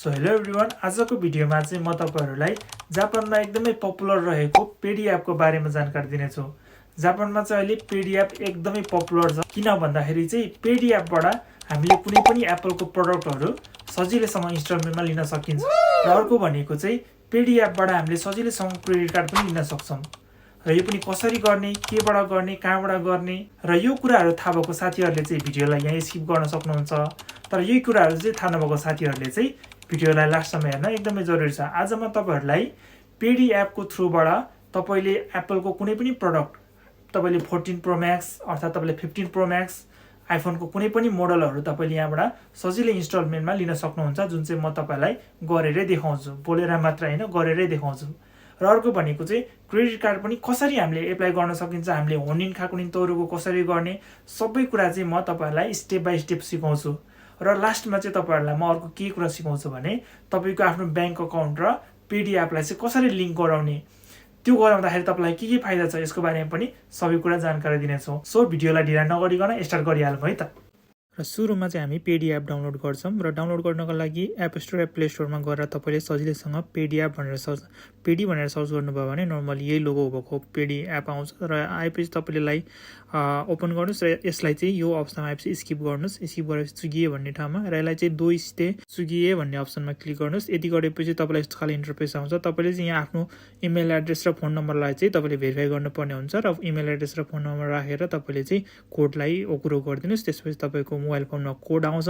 So hello everyone, आजको भिडियोमा चाहिँ म तपाईहरुलाई जापानमा एकदमै पपुलर रहेको पेडी एपको बारेमा जानकारी दिनेछु। जापानमा चाहिँ अहिले पेडी एप एकदमै पपुलर छ। किन भन्दाखेरि चाहिँ पेडी एपबाट हामीले कुनै पनि एप्पलको प्रोडक्टहरु सजिलैसँग इन्स्टलमेन्टमा लिन सकिन्छ। र अर्को भनेको चाहिँ पेडी एपबाट हामीले सजिलैसँग क्रेडिट कार्ड पनि लिन सक्छौं। र यो पनि कसरी गर्ने, केबाट गर्ने, कहाँबाट गर्ने र यो कुराहरु थाहा भएको साथीहरुले चाहिँ भिडियोलाई यहाँ स्किप गर्न सक्नुहुन्छ। तर यही कुराहरु चाहिँ थाहा नभएको साथीहरुले चाहिँ भिडियोलाई लास्टसम्म हेर्न एकदमै जरुरी छ। आज म तपाईहरुलाई पेडी एपको थ्रुबाट तपाईले एप्पलको कुनै पनि प्रोडक्ट, तपाईले 14 प्रो मैक्स अर्थात तपाईले 15 प्रो मैक्स आइफोनको कुनै पनि मोडलहरु तपाईले यहाँबाट सजिलै इन्स्टलमेन्टमा लिन सक्नुहुन्छ, जुन चाहिँ म तपाईलाई गरेरै देखाउँछु। बोलेर मात्र हैन, गरेरै देखाउँछु। र अर्को भनेको चाहिँ क्रेडिट कार्ड पनि कसरी हामीले एप्लाई गर्न सकिन्छ, हामीले होनिन खाकुनिन तौरको कसरी गर्ने, सबै कुरा चाहिँ म तपाईहरुलाई स्टेप बाइ स्टेप सिकाउँछु। र लास्टमा चाहिँ तपाईहरुलाई म अर्को के कुरा सिकाउँछु भने तपाईको आफ्नो बैंक अकाउन्ट र पेडी एपलाई चाहिँ कसरी लिंक गराउने, त्यो गराउँदाखेरि तपाईलाई के फाइदा छ यसको बारेमा पनि सबै कुरा जानकारी दिनेछौं। सो भिडियोलाई ढिला नगरिकन स्टार्ट गरिहालौं है त। र सुरुमा चाहिँ हामी पेडी एप डाउनलोड गर्छौं। र डाउनलोड गर्नको लागि एप स्टोर या प्ले स्टोरमा गएर तपाईले सजिलैसँग पेडी एप भनेर सर्च गर्नुभयो भने नर्मली यही लोगो भएको पेडी एप आउँछ। र आएपछि तपाईले ओपन गर्नुस् र यसलाई चाहिँ यो अप्सनमा आएपछि स्किप गर्नुस्। स्किप गरेपछि चुगिए भन्ने ठाउँमा र यसलाई चाहिँ दो स्टे चुगिए भन्ने अप्सनमा क्लिक गर्नुस्। यति गरेपछि तपाईलाई यस्तो खाले इन्टरफेस आउँछ। तपाईले चाहिँ यहाँ आफ्नो इमेल एड्रेस र फोन नम्बरलाई चाहिँ तपाईले भेरिफाई गर्नुपर्ने हुन्छ। र इमेल एड्रेस र फोन नम्बर राखेर तपाईले चाहिँ कोडलाई ओकुरो गरिदिनुस्। त्यसपछि तपाईको मोबाइल फोनमा कोड आउँछ।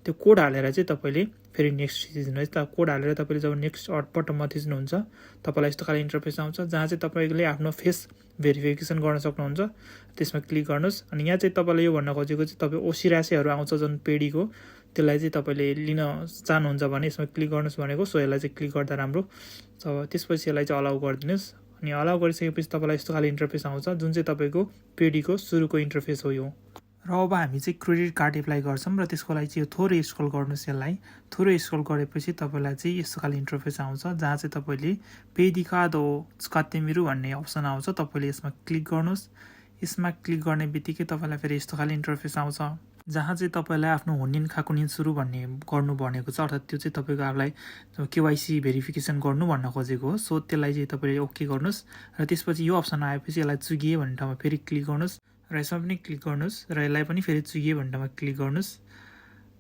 त्यो कोड हालेर चाहिँ तपाईले फेरि नेक्स्ट थिच्नुस्। त कोड हालेर तपाईले जब नेक्स्ट बटनमा थिच्नुहुन्छ तपाईलाई यस्तो खाले इन्टरफेस आउँछ, जहाँ चाहिँ तपाईले आफ्नो फेस भेरिफिकेसन गर्न सक्नुहुन्छ। त्यसमा क्लिक गर्नुस्। अनि यहाँ चाहिँ तपाईले यो भन्न खोजेको चाहिँ तपाई ओसी राशिहरु आउँछ जुन पेडीको, त्यसलाई चाहिँ तपाईले लिन चाहनुहुन्छ भने यसमा क्लिक गर्नुस् भनेको। सो यसलाई चाहिँ क्लिक गर्दा राम्रो। त्यसपछि यसलाई चाहिँ अलाउ गरिदिनुस्। अनि अलाउ गरिसकेपछि तपाईलाई यस्तो खाले इन्टरफेस आउँछ, जुन चाहिँ तपाईको पेडीको सुरुको इन्टरफेस हो यो। र अब हामी चाहिँ क्रेडिट कार्ड एप्लाई गर्छौं। र त्यसको लागि चाहिँ यो थोरै स्क्रल गर्नुस्। यसलाई थोरै स्क्रल गरेपछि तपाईलाई चाहिँ यस्तो खाले इन्टरफेस आउँछ, जहाँ चाहिँ तपाईले पेडी कार्ड हो स्कातेमिरु भन्ने अप्सन आउँछ। तपाईले यसमा क्लिक गर्नुस्। यसमा क्लिक गर्ने बित्तिकै तपाईलाई फेरि यस्तो खाले इन्टरफेस आउँछ, जहाँ चाहिँ तपाईलाई आफ्नो होनिन खाकुनिन सुरु भन्ने गर्नु भनेको छ। अर्थात त्यो चाहिँ तपाईको आफुलाई केवाईसी भेरिफिकेसन गर्नु भन्न खोजेको हो। सो त्यसलाई चाहिँ तपाईले ओके गर्नुस्। र त्यसपछि यो अप्सन आएपछि यसलाई चुगिए भन्ने ठाउँमा फेरि क्लिक गर्नुस्। र यसमा पनि क्लिक गर्नुस्। र यसलाई पनि फेरि चुगिए भन्ने ठाउँमा क्लिक गर्नुस्।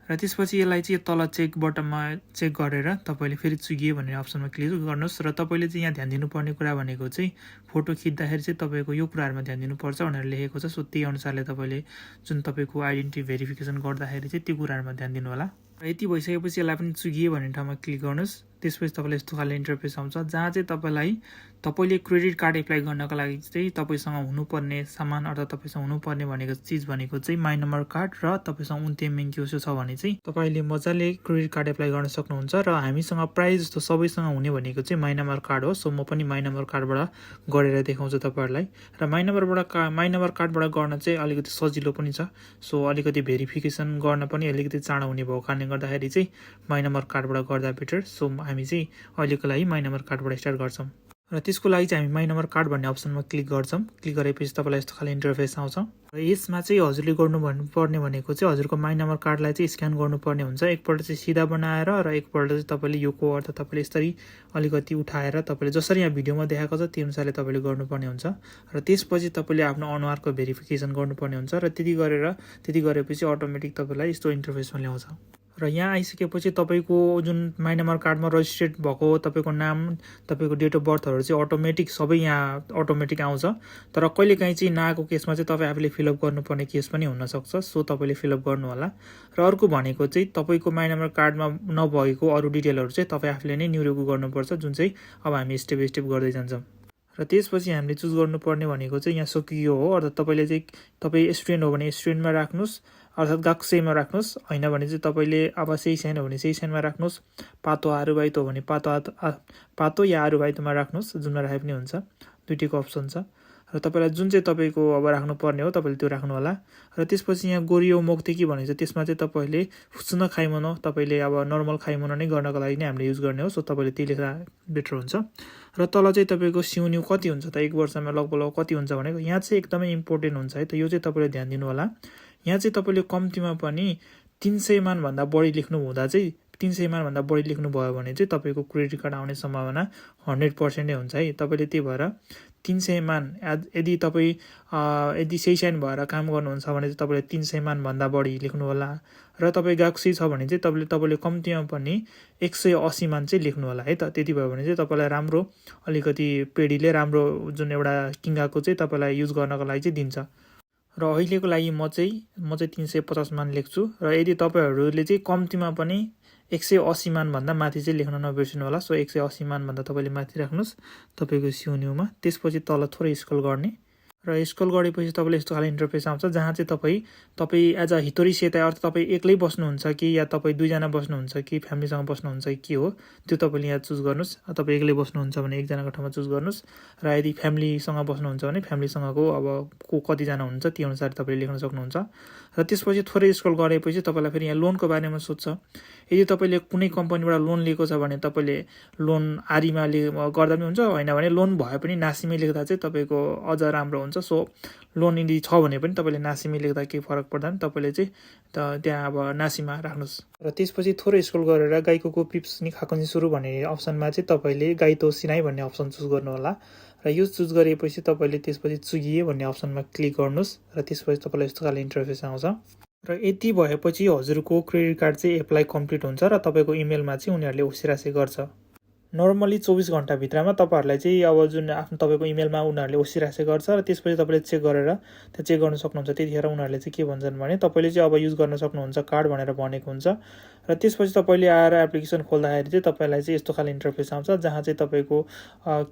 र त्यसपछि यसलाई चाहिँ तल चेक बटनमा चेक गरेर तपाईले फेरि चुगिए भन्ने अप्सनमा क्लिक गर्नुस्। र तपाईले चाहिँ यहाँ ध्यान दिनुपर्ने कुरा भनेको चाहिँ फोटो खिच्दाखेरि चाहिँ तपाईको यो कुराहरुमा ध्यान दिनुपर्छ भनेर लेखेको छ। सो त्यही अनुसारले तपाईले जुन तपाईको आइडेन्टिटी भेरिफिकेसन गर्दाखेरि चाहिँ त्यो कुराहरुमा ध्यान दिनु होला। र यति भइसकेपछि यसलाई पनि चुगिए भन्ने ठाउँमा क्लिक गर्नुस्। त्यसपछि तपाईलाई यस्तो खाले इन्टरफेस आउँछ, जहाँ चाहिँ तपाईले क्रेडिट कार्ड एप्लाई गर्नको लागि चाहिँ तपाईसँग हुनुपर्ने सामान अर्थात तपाईसँग हुनुपर्ने भनेको चीज भनेको चाहिँ माइ नम्बर कार्ड र तपाईसँग उन्ते मेन्क्युसो छ भने चाहिँ तपाईले मजाले क्रेडिट कार्ड एप्लाई गर्न सक्नुहुन्छ। र हामीसँग प्राय जस्तो सबैसँग हुने भनेको चाहिँ माइ नम्बर कार्ड हो। सो म पनि माइ नम्बर कार्डबाट गरेर देखाउँछु तपाईहरुलाई। र माइ नम्बर कार्डबाट गर्न चाहिँ अलिकति सजिलो पनि छ। सो अलिकति भेरिफिकेसन गर्न पनि अलिकति चाँडो हुने भएको कारणले गर्दाखेरि चाहिँ माइ नम्बर कार्डबाट गर्दा बेटर। सो हामी चाहिँ अहिलेको लागि माइ नम्बर कार्डबाट स्टार्ट गर्छौं। र त्यसको लागि चाहिँ हामी माइ नम्बर कार्ड भन्ने अप्सनमा क्लिक गर्छौं। क्लिक गरेपछि तपाईलाई यस्तो खाले इन्टरफेस आउँछ। र यसमा चाहिँ हजुरले गर्नुपर्ने भनेको चाहिँ हजुरको माइ नम्बर कार्डलाई चाहिँ स्क्यान गर्नुपर्ने हुन्छ। एकपल्ट चाहिँ सिधा बनाएर र एकपल्ट चाहिँ तपाईले यो को अर्थ तपाईले यसरी अलिकति उठाएर तपाईले जसरी यहाँ भिडियोमा देखाएको छ त्यो अनुसारले तपाईले गर्नुपर्ने हुन्छ। र त्यसपछि तपाईले आफ्नो अनुहारको भेरिफिकेसन गर्नुपर्ने हुन्छ। र त्यति गरेपछि अटोमेटिक तपाईलाई यस्तो इन्टरफेसमा ल्याउँछ। र यहाँ आइसकेपछि तपाईको जुन माइ नम्बर कार्डमा रजिस्ट्रेट भएको तपाईको नाम, तपाईको डेट अफ बर्थहरु चाहिँ अटोमेटिक सबै यहाँ अटोमेटिक आउँछ। तर कहिलेकाहीँ चाहिँ नआएको केसमा चाहिँ तपाई आफूले फिलअप गर्नुपर्ने केस पनि हुन सक्छ। सो तपाईले फिलअप गर्नु होला। र अर्को भनेको चाहिँ तपाईको माइ नम्बर कार्डमा नभएको अरु डिटेलहरु चाहिँ तपाई आफूले नै न्युरेको गर्नुपर्छ, जुन चाहिँ अब हामी स्टेप बाइ स्टेप गर्दै जान्छौं। र त्यसपछि हामीले चुज गर्नुपर्ने भनेको चाहिँ यहाँ सकियो हो। अर्थात तपाईले चाहिँ तपाई स्टुडेन्ट हो भने स्टुडेन्टमा राख्नुस्, अर्थात गाक्सेमा राख्नुस्। हैन भने चाहिँ तपाईले अब सेही साइन हो भने सेही साइनमा राख्नुस्। पातो आरुबाइतो हो भने पातो या आरुबाइतोमा राख्नुस्, जुनमा राखे पनि हुन्छ। दुईटैको अप्सन छ। र तपाईलाई जुन चाहिँ तपाईको अब राख्नुपर्ने हो तपाईले त्यो राख्नु होला। र त्यसपछि यहाँ गोरियो मोक्तेकी भनिन्छ, त्यसमा चाहिँ तपाईले फुत्सुन खाइमनो तपाईले अब नर्मल खाइमनो नै गर्नको लागि नै हामीले युज गर्ने हो। सो तपाईले त्यही लेख्दा बेटर हुन्छ। र तल चाहिँ तपाईको सिउन्यु कति हुन्छ त, 1 वर्षमा लगभग कति हुन्छ भनेको यहाँ चाहिँ एकदमै इम्पोर्टेन्ट हुन्छ है त। यो चाहिँ तपाईले ध्यान दिनु होला। यहाँ चाहिँ तपाईले कम्तीमा पनि 300 मान भन्दा बढी लेख्नु हुँदा चाहिँ 300 मान भन्दा बढी लेख्नुभयो भने चाहिँ तपाईँको क्रेडिट कार्ड आउने सम्भावना 100% नै हुन्छ है। तपाईँले त्यही भएर 300 मान यदि तपाईँ यदि सही भएर काम गर्नुहुन्छ भने चाहिँ तपाईँले 300 मान भन्दा बढी लेख्नु होला र तपाईँ गाक्सी छ भने चाहिँ तपाईँले कम्तीमा पनि 180 मान चाहिँ लेख्नु होला है त। त्यति भयो भने चाहिँ तपाईँलाई राम्रो अलिकति पेडीले राम्रो जुन एउटा किङ्गाको चाहिँ तपाईँलाई युज गर्नको लागि चाहिँ दिन्छ। र अहिलेको लागि म चाहिँ 350 मान लेख्छु र यदि तपाईँहरूले चाहिँ कम्तीमा पनि 180 मान भन्दा माथि चाहिँ लेख्न नबिर्सिनु होला। सो 180 मान भन्दा तपाईँले माथि राख्नुहोस् तपाईँको सिउन्युमा। त्यसपछि तल थोरै स्क्रल गर्ने र स्क्रल गरेपछि तपाईँले यस्तो खाले इन्टरफेस आउँछ जहाँ चाहिँ तपाईँ एज अ हितोरी सेता अर्थ तपाईँ एक्लै बस्नुहुन्छ कि या तपाईँ दुईजना बस्नुहुन्छ कि फ्यामिलीसँग बस्नुहुन्छ कि के हो त्यो तपाईँले यहाँ चुज गर्नुहोस्। तपाईँ एक्लै बस्नुहुन्छ भने एकजनाको ठाउँमा चुज गर्नुहोस् र यदि फ्यामिलीसँग बस्नुहुन्छ भने फ्यामिलीसँगको अब को कतिजना हुनुहुन्छ त्यो अनुसार तपाईँले लेख्न सक्नुहुन्छ। र त्यसपछि थोरै स्क्रल गरेपछि तपाईँलाई फेरि यहाँ लोनको बारेमा सोध्छ। यदि तपाईँले कुनै कम्पनीबाट लोन लिएको छ भने तपाईँले लोन आरीमा गर्दा पनि हुन्छ, होइन भने लोन भए पनि नासीमै लेख्दा चाहिँ तपाईँको अझ राम्रो हुन्छ। सो लोन यदि छ भने पनि तपाईँले नासीमै लेख्दा केही फरक पर्दैन, तपाईँले चाहिँ त्यहाँ अब नासीमा राख्नुहोस्। र त्यसपछि थोरै स्क्रल गरेर गाईको पिप्स नि खाएको नि सुरु भन्ने अप्सनमा चाहिँ तपाईँले गाई तो सिनाई भन्ने अप्सन चुज गर्नु होला र यो चुज गरेपछि तपाईँले त्यसपछि चुगिए भन्ने अप्सनमा क्लिक गर्नुहोस् र त्यसपछि तपाईँलाई यस्तो खाले इन्टरफेस आउँछ। र यति भएपछि हजुरको क्रेडिट कार्ड चाहिँ एप्लाई कम्प्लिट हुन्छ र तपाईँको इमेलमा चाहिँ उनीहरूले ओसिरासे गर्छ। नर्मली 24 घन्टाभित्रमा तपाईँहरूलाई चाहिँ अब जुन आफ्नो तपाईँको इमेलमा उनीहरूले ओसिरासे गर्छ र त्यसपछि तपाईँले चेक गरेर त्यो चेक गर्न सक्नुहुन्छ। त्यतिखेर उनीहरूले चाहिँ के भन्छन् भने तपाईँले चाहिँ अब युज गर्न सक्नुहुन्छ कार्ड भनेर भनेको हुन्छ र त्यसपछि तपाईँले आएर एप्लिकेसन खोल्दाखेरि चाहिँ तपाईँलाई चाहिँ यस्तो खाले इन्टरफेस आउँछ जहाँ चाहिँ तपाईँको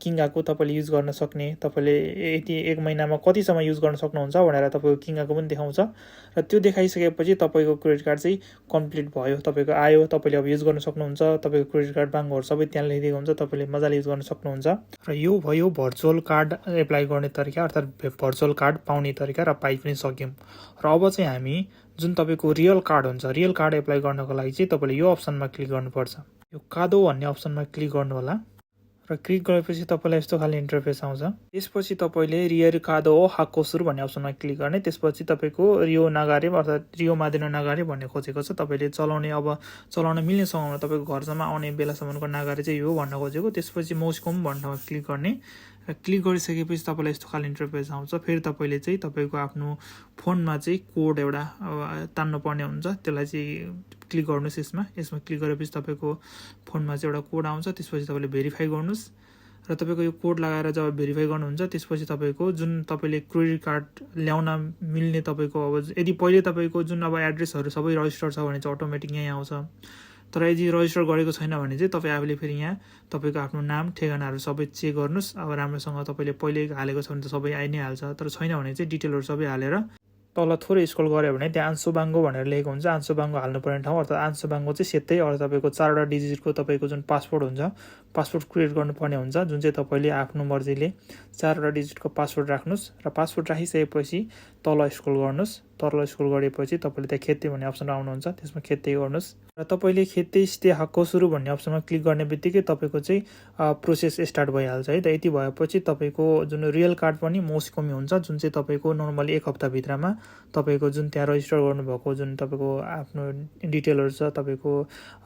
किङ्गाको तपाईँले युज गर्न सक्ने, तपाईँले यति 1 महिनामा कतिसम्म युज गर्न सक्नुहुन्छ भनेर तपाईँको किङ्गाको पनि देखाउँछ र त्यो देखाइसकेपछि तपाईँको क्रेडिट कार्ड चाहिँ कम्प्लिट भयो, तपाईँको आयो, तपाईँले अब युज गर्न सक्नुहुन्छ। तपाईँको क्रेडिट कार्ड बाङ्गोहरू सबै त्यहाँ लेखिदिएको हुन्छ, तपाईँले मजाले युज गर्न सक्नुहुन्छ। र यो भयो भर्चुअल कार्ड एप्लाई गर्ने तरिका अर्थात् भर्चुअल कार्ड पाउने तरिका र पाइ पनि सक्यौँ। र अब चाहिँ हामी जुन तपाईँको रियल कार्ड हुन्छ, रियल कार्ड एप्लाई गर्नको लागि चाहिँ तपाईँले यो अप्सनमा क्लिक गर्नुपर्छ। यो कादो भन्ने अप्सनमा क्लिक गर्नु होला र क्लिक गरेपछि तपाईँलाई यस्तो खाले इन्टरफेस आउँछ। त्यसपछि तपाईँले रियर कादो हाकोसुर भन्ने अप्सनमा क्लिक गर्ने। त्यसपछि तपाईँको रियो नागारे अर्थात् रियो मादेनो नागारे भन्ने खोजेको छ, तपाईँले चलाउन मिल्ने समयमा तपाईँको घरसम्म आउने बेलासम्मको नागारे चाहिँ यो भन्न खोजेको। त्यसपछि मौसकोम भन्ने ठाउँमा क्लिक गर्ने र क्लिक गरिसकेपछि तपाईँलाई यस्तो खाले इन्टरफेस आउँछ। फेरि तपाईँले चाहिँ तपाईँको आफ्नो फोनमा चाहिँ कोड एउटा तान्नु पर्ने हुन्छ, त्यसलाई चाहिँ क्लिक गर्नुहोस्। यसमा क्लिक गरेपछि तपाईँको फोनमा चाहिँ एउटा कोड आउँछ। त्यसपछि तपाईँले भेरिफाई गर्नुहोस् र तपाईँको यो कोड लगाएर जब भेरिफाई गर्नुहुन्छ त्यसपछि तपाईँको जुन तपाईँले क्रेडिट कार्ड ल्याउन मिल्ने तपाईँको अब यदि पहिले तपाईँको जुन अब एड्रेसहरू सबै रजिस्टर छ भने चाहिँ अटोमेटिक यहीँ आउँछ। तर यदि रजिस्टर गरेको छैन भने चाहिँ तपाईँ आफूले फेरि यहाँ तपाईँको आफ्नो नाम ठेगानाहरू सबै चेक गर्नुहोस्। अब राम्रोसँग तपाईँले पहिले हालेको छ भने त सबै आइ नै हाल्छ, तर छैन भने चाहिँ डिटेलहरू सबै हालेर तल थोरै स्क्रल गऱ्यो भने त्यहाँ आन्सोबाङ्गो भनेर लेखेको हुन्छ। आन्सोबाङ्गो हाल्नुपर्ने ठाउँ अर्थात् आन्सोबाङ्गो चाहिँ सेतै अर्थात् तपाईँको 4वटा डिजिटको तपाईँको जुन पासवर्ड हुन्छ, पासवर्ड क्रिएट गर्नुपर्ने हुन्छ, जुन चाहिँ तपाईँले आफ्नो मर्जीले 4वटा डिजिटको पासवर्ड राख्नुहोस् र पासवर्ड राखिसकेपछि तल स्क्रल गर्नुहोस्। तल स्क्रल गरेपछि तपाईँले त्यहाँ खेत्ते भन्ने अप्सन आउनुहुन्छ, त्यसमा खेत्ते गर्नुहोस् र तपाईँले खेत्ते स्टे हक्को सुरु भन्ने अप्सनमा क्लिक गर्ने बित्तिकै तपाईँको चाहिँ प्रोसेस स्टार्ट भइहाल्छ है त। यति भएपछि तपाईँको जुन रियल कार्ड पनि मौसकोमी हुन्छ, जुन चाहिँ तपाईँको नर्मली 1 हप्ताभित्रमा तपाईँको जुन त्यहाँ रजिस्टर गर्नुभएको जुन तपाईँको आफ्नो डिटेलहरू छ, तपाईँको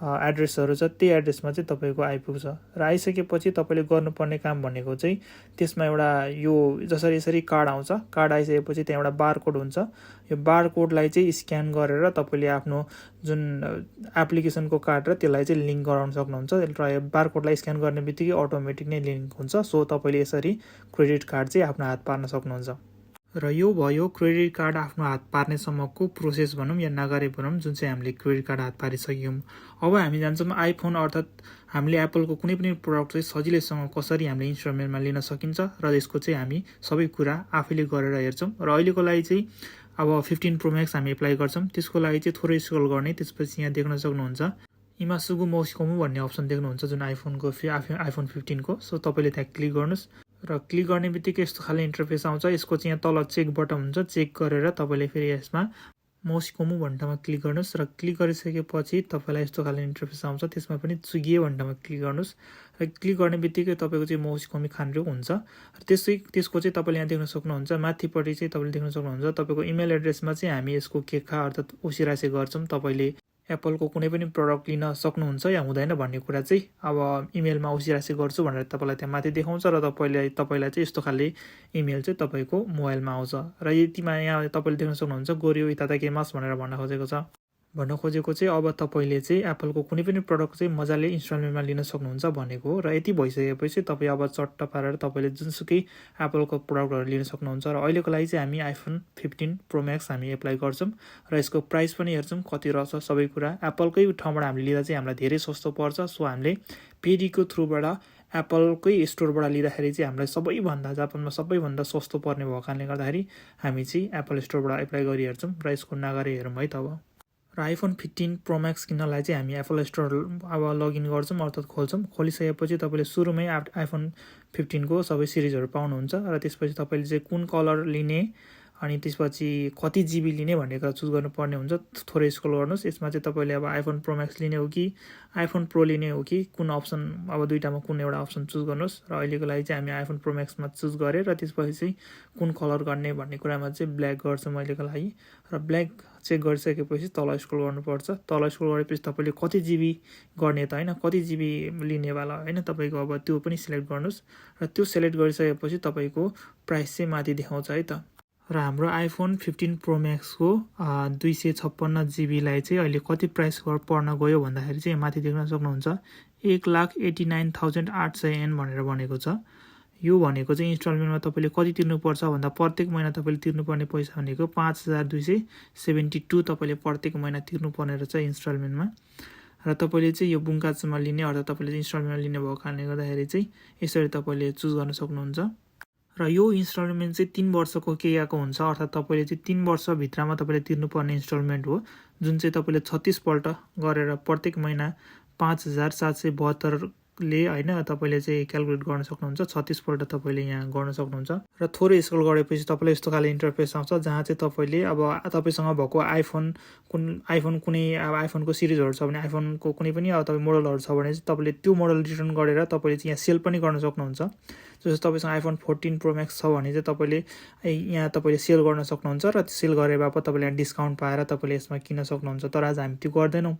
एड्रेसहरू छ, त्यही एड्रेसमा चाहिँ तपाईँको आइपुग्छ। र आइसकेपछि तपाईँले गर्नुपर्ने काम भनेको चाहिँ त्यसमा एउटा यो जसरी यसरी कार्ड आउँछ, कार्ड आइसकेपछि त्यहाँ एउटा बारकोड हुन्छ। यो बारकोडलाई चाहिँ स्क्यान गरेर तपाईँले आफ्नो जुन एप्लिकेसनको कार्ड र त्यसलाई चाहिँ लिङ्क गराउन सक्नुहुन्छ र बारकोडलाई स्क्यान गर्ने बित्तिकै अटोमेटिक नै लिङ्क हुन्छ। सो तपाईँले यसरी क्रेडिट कार्ड चाहिँ आफ्नो हात पार्न सक्नुहुन्छ। र यो भयो क्रेडिट कार्ड आफ्नो हात पार्नेसम्मको प्रोसेस भनौँ या नागारे भनौँ, जुन चाहिँ हामीले क्रेडिट कार्ड हात पारिसक्यौँ। अब हामी जान्छौँ आइफोन अर्थात् हामीले एप्पलको कुनै पनि प्रोडक्ट चाहिँ सजिलैसँग कसरी हामीले इन्स्टलमेन्टमा लिन सकिन्छ र यसको चाहिँ हामी सबै कुरा आफैले गरेर हेर्छौँ। र अहिलेको लागि चाहिँ अब 15 प्रो म्याक्स हामी एप्लाई गर्छौँ। त्यसको लागि चाहिँ थोरै स्क्रल गर्ने, त्यसपछि यहाँ देख्न सक्नुहुन्छ इमासुगु मौसकोमु भन्ने अप्सन देख्नुहुन्छ जुन आइफोनको आइफोन 15 को। सो तपाईँले त्यहाँ क्लिक गर्नुहोस् र क्लिक गर्ने बित्तिकै यस्तो खाले इन्टरफेस आउँछ। यसको चाहिँ यहाँ तल चेक बटन हुन्छ, चेक गरेर तपाईँले फेरि यसमा मौसकोमु भन्ने ठाउँमा क्लिक गर्नुहोस् र क्लिक गरिसकेपछि तपाईँलाई यस्तो खाले इन्टरफेस आउँछ। त्यसमा पनि चुगिए भन्ने ठाउँमा क्लिक गर्नुहोस् र क्लिक गर्ने बित्तिकै तपाईँको चाहिँ मौसकोमी खान्ड्रो हुन्छ। र त्यसको चाहिँ तपाईँले यहाँ देख्न सक्नुहुन्छ माथिपट्टि चाहिँ तपाईँले देख्न सक्नुहुन्छ तपाईँको इमेल एड्रेसमा चाहिँ हामी यसको केखा अर्थात् ओसिरासे गर्छौँ। तपाईँले एप्पलको कुनै पनि प्रडक्ट लिन सक्नुहुन्छ या हुँदैन भन्ने कुरा चाहिँ अब इमेलमा औसिरासी गर्छु भनेर तपाईँलाई त्यहाँ माथि देखाउँछ र तपाईँलाई चाहिँ यस्तो खाले इमेल चाहिँ तपाईँको मोबाइलमा आउँछ र यतिमा यहाँ तपाईँले देख्न सक्नुहुन्छ गोरियो इतादाकिमास भनेर भन्न खोजेको चाहिँ अब तपाईँले चाहिँ एप्पलको कुनै पनि प्रडक्ट चाहिँ मजाले इन्स्टलमेन्टमा लिन सक्नुहुन्छ भनेको हो। र यति भइसकेपछि तपाईँ अब चट्ट पारेर तपाईँले जुनसुकै एप्पलको प्रडक्टहरू लिन सक्नुहुन्छ। र अहिलेको लागि चाहिँ हामी आइफोन 15 प्रो म्याक्स हामी एप्लाई गर्छौँ र यसको प्राइस पनि हेर्छौँ कति रहेछ सबै कुरा। एप्पलकै ठाउँबाट हामीले लिँदा चाहिँ हामीलाई धेरै सस्तो पर्छ। सो हामीले पेडीको थ्रुबाट एप्पलकै स्टोरबाट लिँदाखेरि चाहिँ हामीलाई सबैभन्दा जापानमा सबैभन्दा सस्तो पर्ने भएको कारणले गर्दाखेरि हामी चाहिँ एप्पल स्टोरबाट एप्लाई गरिहेर्छौँ र यसको नागरी हेरौँ है त। अब र आइफोन 15 प्रो म्याक्स किन्नलाई चाहिँ हामी एप्पल स्टोर अब लगइन गर्छौँ अर्थात् खोल्छौँ। खोलिसकेपछि तपाईँले सुरुमै आइफोन 15 को सबै सिरिजहरू पाउनुहुन्छ र त्यसपछि तपाईँले चाहिँ कुन कलर लिने अनि त्यसपछि कति जिबी लिने भन्ने कुरा चुज गर्नुपर्ने हुन्छ। थोरै स्क्रोल गर्नुहोस्। यसमा चाहिँ तपाईँले अब आइफोन प्रो म्याक्स लिने हो कि आइफोन प्रो लिने हो कि कुन अप्सन अब दुईटामा कुन एउटा अप्सन चुज गर्नुहोस्। र अहिलेको लागि चाहिँ हामी आइफोन प्रो म्याक्समा चुज गरेँ र त्यसपछि चाहिँ कुन कलर गर्ने भन्ने कुरामा चाहिँ ब्ल्याक गर्छौँ अहिलेको लागि। र ब्ल्याक चेक गरिसकेपछि तल स्क्रोल गर्नुपर्छ। तल स्क्रोल गरेपछि तपाईँले कति जिबी गर्ने त होइन कति जिबी लिनेवाला होइन तपाईँको अब त्यो पनि सिलेक्ट गर्नुहोस्। र त्यो सिलेक्ट गरिसकेपछि तपाईँको प्राइस चाहिँ माथि देखाउँछ है त। र हाम्रो आइफोन 15 प्रो म्याक्सको 256 जिबीलाई चाहिँ अहिले कति प्राइस पर्न गयो भन्दाखेरि चाहिँ माथि देख्न सक्नुहुन्छ 1,89,800 येन भनेर भनेको छ। यो भनेको चाहिँ इन्स्टलमेन्टमा तपाईँले कति तिर्नुपर्छ भन्दा प्रत्येक महिना तपाईँले तिर्नुपर्ने पैसा भनेको 5,272 तपाईँले प्रत्येक महिना तिर्नुपर्ने रहेछ इन्स्टलमेन्टमा। र तपाईँले चाहिँ यो बुङ्काचमा लिने अर्थात् तपाईँले इन्स्टलमेन्टमा लिने भएको कारणले गर्दाखेरि चाहिँ यसरी तपाईँले चुज गर्न सक्नुहुन्छ। र यो इन्स्टलमेन्ट चाहिँ 3 वर्षको केयाको हुन्छ अर्थात् तपाईँले चाहिँ 3 वर्षभित्रमा तपाईँले तिर्नुपर्ने इन्स्टलमेन्ट हो जुन चाहिँ तपाईँले 36 पल्ट गरेर प्रत्येक महिना 5,772 ले होइन तपाईँले चाहिँ क्यालकुलेट गर्न सक्नुहुन्छ। 36 पल्ट तपाईँले यहाँ गर्न सक्नुहुन्छ। र थोरै स्क्रोल गरेपछि तपाईँले यस्तो खाले इन्टरफेस आउँछ जहाँ चाहिँ तपाईँले अब तपाईँसँग भएको आइफोन कुनै अब आइफोनको सिरिजहरू छ भने आइफोनको कुनै पनि अब तपाईँ मोडलहरू छ भने चाहिँ तपाईँले त्यो मोडल रिटर्न गरेर तपाईँले चाहिँ यहाँ सेल पनि गर्न सक्नुहुन्छ। जस्तो तपाईँसँग आइफोन 14 प्रो म्याक्स छ भने चाहिँ तपाईँले यहाँ तपाईँले सेल गर्न सक्नुहुन्छ र सेल गरे बापत तपाईँले यहाँ डिस्काउन्ट पाएर तपाईँले यसमा किन्न सक्नुहुन्छ। तर आज हामी त्यो गर्दैनौँ।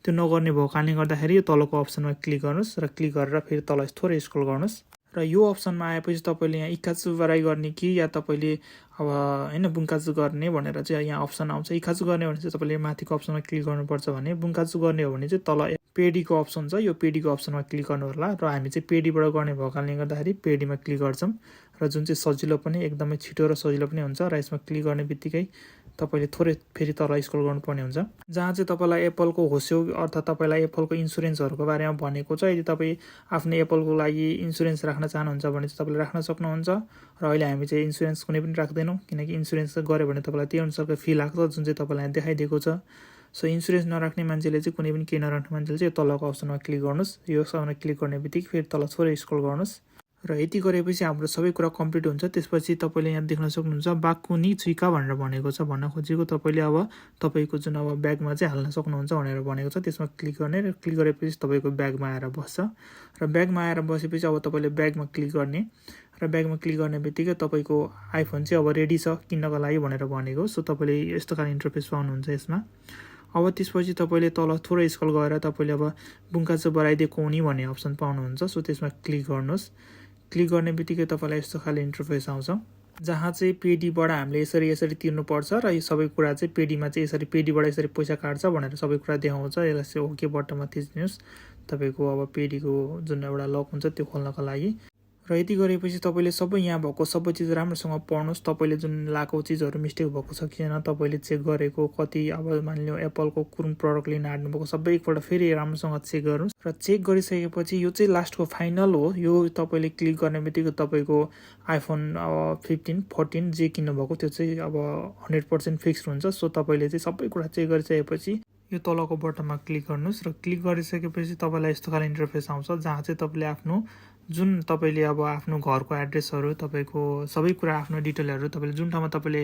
त्यो नगर्ने भएको कारणले गर्दाखेरि यो तलको अप्सनमा क्लिक गर्नुहोस् र क्लिक गरेर फेरि तल थोरै स्क्रोल गर्नुहोस्। र यो अप्सनमा आएपछि तपाईँले यहाँ इकाचु बराई गर्ने कि या तपाईँले अब होइन बुङ्काचु गर्ने भनेर चाहिँ यहाँ अप्सन आउँछ। इकाचु गर्ने भने चाहिँ तपाईँले माथिको अप्सनमा क्लिक गर्नुपर्छ भने बुङ्काचु गर्ने हो भने चाहिँ तल पेडीको अप्सन छ यो पेडीको अप्सनमा क्लिक गर्नु होला। र हामी चाहिँ पेडीबाट गर्ने भएको कारणले गर्दाखेरि पेडीमा क्लिक गर्छौँ र जुन चाहिँ सजिलो पनि एकदमै छिटो र सजिलो पनि हुन्छ। र यसमा क्लिक गर्ने बित्तिकै तपाईँले थोरै फेरि तल स्क्रोल गर्नुपर्ने हुन्छ जहाँ चाहिँ तपाईँलाई एप्पलको होस्यो अर्थात् तपाईँलाई एप्पलको इन्सुरेन्सहरूको बारेमा भनेको छ। यदि तपाईँ आफ्नो एप्पलको लागि इन्सुरेन्स राख्न चाहनुहुन्छ भने चाहिँ तपाईँले राख्न सक्नुहुन्छ। र अहिले हामी चाहिँ इन्सुरेन्स कुनै पनि राख्दैनौँ किनकि इन्सुरेन्स गऱ्यो भने तपाईँलाई त्यही अनुसारको फी लाग्छ जुन चाहिँ तपाईँलाई देखाइदिएको छ। सो इन्सुरेन्स नराख्ने मान्छेले चाहिँ कुनै पनि केही नराख्ने मान्छेले चाहिँ तलको अप्सनमा क्लिक गर्नुहोस्। यो अप्सनमा क्लिक गर्ने बित्तिकै फेरि तल थोरै स्क्रोल गर्नुहोस्। र यति गरेपछि हाम्रो सबै कुरा कम्प्लिट हुन्छ। त्यसपछि तपाईँले यहाँ देख्न सक्नुहुन्छ बाकुनी छुइका भनेर भनेको छ। भन्न खोजेको तपाईँले अब तपाईँको जुन अब ब्यागमा चाहिँ हाल्न सक्नुहुन्छ भनेर भनेको छ। त्यसमा क्लिक गर्ने र क्लिक गरेपछि तपाईँको ब्यागमा आएर बस्छ। र ब्यागमा आएर बसेपछि अब तपाईँले ब्यागमा क्लिक गर्ने र ब्यागमा क्लिक गर्ने बित्तिकै तपाईँको आइफोन चाहिँ अब रेडी छ किन्नको लागि भनेर भनेको। सो तपाईँले यस्तो खाले इन्टरफेस पाउनुहुन्छ यसमा। अब त्यसपछि तपाईँले तल थोरै स्क्रोल गरेर तपाईँले अब बुङ्काचु बराइदे कोनी भन्ने अप्सन पाउनुहुन्छ। सो त्यसमा क्लिक गर्नुहोस्। क्लिक गर्ने बित्तिकै तपाईँलाई यस्तो खाले इन्टरफेस आउँछ जहाँ चाहिँ पेडीबाट हामीले यसरी तिर्नुपर्छ र यो सबै कुरा चाहिँ पेडीमा चाहिँ यसरी पेडीबाट यसरी पैसा काट्छ भनेर सबै कुरा देखाउँछ। यसलाई चाहिँ ओके बटनमा थिच्नुहोस् तपाईँको अब पेडीको जुन एउटा लक हुन्छ त्यो खोल्नको लागि। र यति गरेपछि तपाईँले सबै यहाँ भएको सबै चिज राम्रोसँग पढ्नुहोस्। तपाईँले जुन लाएको चिजहरू मिस्टेक भएको छ कि छैन तपाईँले चेक गरेको कति अब मानिलियो एप्पलको कुन प्रडक्ट लिन आँट्नुभएको सबै एकपल्ट फेरि राम्रोसँग चेक गर्नुहोस्। र चेक गरिसकेपछि यो चाहिँ लास्टको फाइनल हो। यो तपाईँले क्लिक गर्ने बित्तिकै तपाईँको आइफोन 15 14 जे किन्नुभएको त्यो चाहिँ अब 100% फिक्स्ड हुन्छ। सो तपाईँले चाहिँ सबै कुरा चेक गरिसकेपछि यो तलको बटनमा क्लिक गर्नुहोस्। र क्लिक गरिसकेपछि तपाईँलाई यस्तो खाले इन्टरफेस आउँछ जहाँ चाहिँ तपाईँले आफ्नो जुन तपाईँले अब आफ्नो घरको एड्रेसहरू तपाईँको सबै कुरा आफ्नो डिटेलहरू तपाईँले जुन ठाउँमा तपाईँले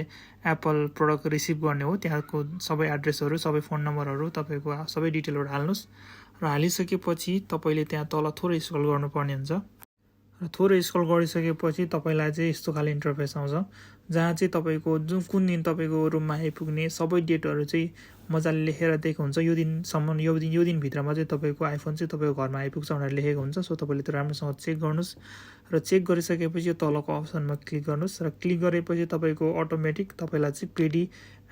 एप्पल प्रडक्ट रिसिभ गर्ने हो त्यहाँको सबै एड्रेसहरू सबै फोन नम्बरहरू तपाईँको सबै डिटेलहरू हाल्नुहोस्। र हालिसकेपछि तपाईँले त्यहाँ तल थोरै स्क्रोल गर्नुपर्ने हुन्छ। र थोरै स्क्रल गरिसकेपछि तपाईलाई चाहिँ यस्तो खाले इन्टरफेस आउँछ जहाँ चाहिँ तपाईको कुन दिन तपाईको रुममा आइपुग्ने सबै डेटहरू चाहिँ मजाले लेखेर दिएको हुन्छ यो दिनसम्म यो दिनभित्रमा चाहिँ तपाईको आइफोन चाहिँ तपाईको घरमा आइपुग्छ भनेर लेखेको हुन्छ सो तपाईले त्यो राम्रोसँग चेक गर्नुस् र चेक गरिसकेपछि यो तलको अप्सनमा क्लिक गर्नुस् र क्लिक गरेपछि तपाईको अटोमेटिक तपाईलाई चाहिँ पेडी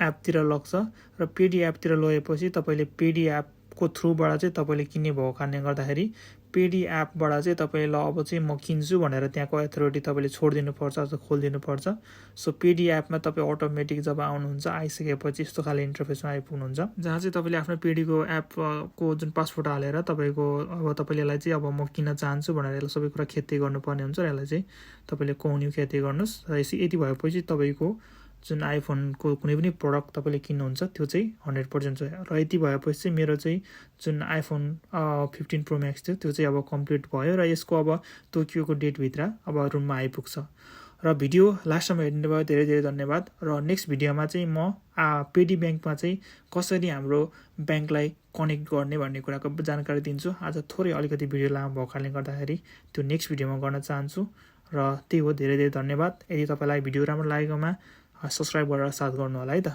एपतिर लग्छ र पेडी एपतिर लगेपछि तपाईले पेडी एपको थ्रुबाट चाहिँ तपाईले किन्ने भएको कारणले गर्दाखेरि पेडी एपबाट चाहिँ तपाईले ल अब चाहिँ म किन्छु भनेर त्यहाँको अथोरिटी तपाईले छोडिदिनु पर्छ अथवा खोलिदिनु पर्छ सो पेडी एपमा तपाईँ अटोमेटिक जब आउनुहुन्छ आइसकेपछि यस्तो खाले इन्टरफेसमा आइपुग्नुहुन्छ जहाँ चाहिँ तपाईले आफ्नो पेडीको एपको जुन पासवर्ड हालेर तपाईको अब तपाईले यसलाई चाहिँ अब म किन्न चाहन्छु भनेर यसलाई सबै कुरा खेती गर्नुपर्ने हुन्छ र यसलाई चाहिँ तपाईले कन्टिन्यू खेती गर्नुस् र यति भएपछि तपाईको जुन आइफोनको कुनै पनि प्रडक्ट तपाईले किन्नुहुन्छ त्यो चाहिँ 100% छ र यति भएपछि चाहिँ मेरो चाहिँ जुन आइफोन 15 प्रो म्याक्स थियो त्यो चाहिँ अब कम्प्लिट भयो र यसको अब तोकिएको डेटभित्र अब रुममा आइपुग्छ र भिडियो लास्टसम्म हेर्नु भयो धेरै धेरै धन्यवाद र नेक्स्ट भिडियोमा चाहिँ म पेडी ब्याङ्कमा चाहिँ कसरी हाम्रो ब्याङ्कलाई कनेक्ट गर्ने भन्ने कुराको जानकारी दिन्छु आज थोरै अलिकति भिडियो लामो भएको कारणले गर्दाखेरि त्यो नेक्स्ट भिडियोमा गर्न चाहन्छु र त्यही हो धेरै धेरै धन्यवाद यदि तपाईलाई भिडियो राम्रो लागेकोमा सब्स्क्राइब गरेर साथ गर्नु होला है त